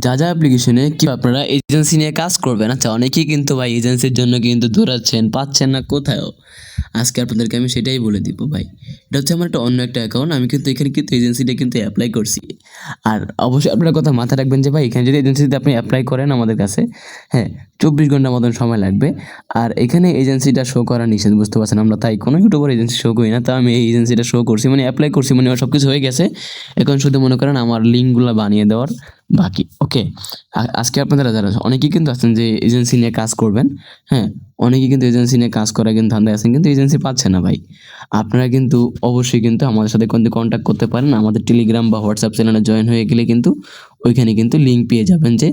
যা অ্যাপ্লিকেশনে কি আপনারা এজেন্সি নিয়ে কাজ করবেন। আচ্ছা, অনেকেই কিন্তু ভাই এজেন্সির জন্য কিন্তু দৌড়াচ্ছেন, পাচ্ছেন না কোথাও। আজকে আপনাদেরকে আমি সেটাই বলে দিব ভাই। এটা হচ্ছে আমার অন্য একটা অ্যাকাউন্ট। আমি কিন্তু এখানে কিন্তু এজেন্সিটা কিন্তু এপ্লাই করছি। আর অবশ্যই আপনারা কথা মাথায় রাখবেন যে ভাই এখানে যদি এজেন্সিতে আপনি এপ্লাই করেন আমাদের কাছে, হ্যাঁ, 24 ঘন্টার মতন সময় লাগবে। আর এখানে এজেন্সিটা শো করা নিষেধ, বুঝতে পারছেন? আমরা তাই কোনো ইউটিউবার এজেন্সি শো করি না। তো আমি এই এজেন্সিটা শো করছি, মানে এপ্লাই করছি, মানে সব কিছু হয়ে গেছে। এখন শুধু মনে করেন আমার লিঙ্কগুলো বানিয়ে দেওয়ার বাকি। ওকে, আজকে আপনারা যারা অনেকেই কিন্তু আছেন যে এজেন্সি নিয়ে কাজ করবেন, হ্যাঁ, অনেকেই কিন্তু এজেন্সি নিয়ে কাজ করার কিন্তু ধান্দায় আছেন, কিন্তু এজেন্সি পাচ্ছে না ভাই। আপনারা কিন্তু অবশ্যই কিন্তু আমাদের সাথে কিন্তু কন্ট্যাক্ট করতে পারেন। আমাদের টেলিগ্রাম বা হোয়াটসঅ্যাপ চ্যানেলে জয়েন হয়ে গেলে কিন্তু ওইখানে কিন্তু লিঙ্ক পেয়ে যাবেন, যে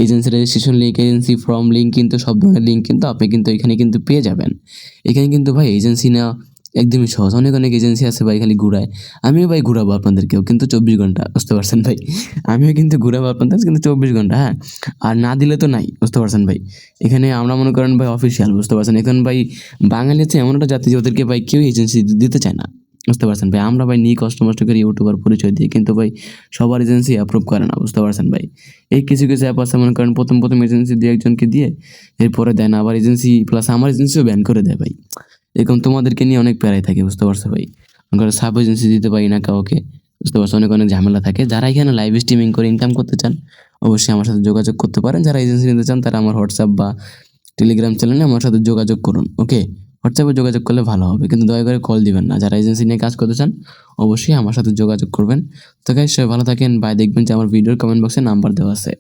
agency registration link, agency form link, কিন্তু সব ধরনের লিঙ্ক কিন্তু আপনি কিন্তু এখানে কিন্তু পেয়ে যাবেন। এখানে কিন্তু ভাই এজেন্সি নেওয়া একদমই সহজ। অনেক এজেন্সি আছে ভাই খালি ঘুরায়। আমিও ভাই ঘুরাবো আপনাদেরকেও, কিন্তু 24 ঘন্টা, বুঝতে পারছেন ভাই? আমিও কিন্তু ঘুরাবো আপনাদের, কিন্তু 24 ঘন্টা, হ্যাঁ। আর না দিলে তো নাই, বুঝতে পারছেন ভাই? এখানে আমরা মনে করেন ভাই অফিসিয়াল, বুঝতে পারছেন? এখন ভাই বাঙালি হচ্ছে এমন একটা জাতি যে ওদেরকে ভাই কেউ এজেন্সি দিতে চায় না, বুঝতে পারছেন ভাই? আমরা ভাই নিয়ে কষ্ট মষ্ট করে ইউটিউবার পরিচয় দিই, কিন্তু ভাই সবার এজেন্সি অ্যাপ্রুভ করে না, বুঝতে পারছেন ভাই? এই কিছু অ্যাপ আছে মনে করেন প্রথম এজেন্সি দিয়ে একজনকে দিয়ে এরপরে দেয় না, আবার এজেন্সি প্লাস আমার এজেন্সিও ব্যান করে দেয় ভাই। এরকম তোমাদেরকে নিয়ে অনেক প্যারায় থাকে, বুঝতে পারছো ভাই? মনে করো সাব এজেন্সি দিতে পারি না কাউকে, বুঝতে পারছো? অনেক ঝামেলা থাকে। যারা এখানে লাইভ স্ট্রিমিং করে ইনকাম করতে চান অবশ্যই আমার সাথে যোগাযোগ করতে পারেন। যারা এজেন্সি নিতে চান তারা আমার হোয়াটসঅ্যাপ বা টেলিগ্রাম চ্যানেলে আমার সাথে যোগাযোগ করুন। ওকে, হোয়াটসঅ্যাপে যোগাযোগ করলে ভালো হবে, কিন্তু দয়া করে কল দিবেন না। যারা এজেন্সি নিয়ে কাজ করতে চান অবশ্যই আমার সাথে যোগাযোগ করবেন। তো গাইস, সবাই ভালো থাকেন। বাই। দেখবেন যে আমার ভিডিওর কমেন্ট বক্সে নাম্বার দেওয়া আছে।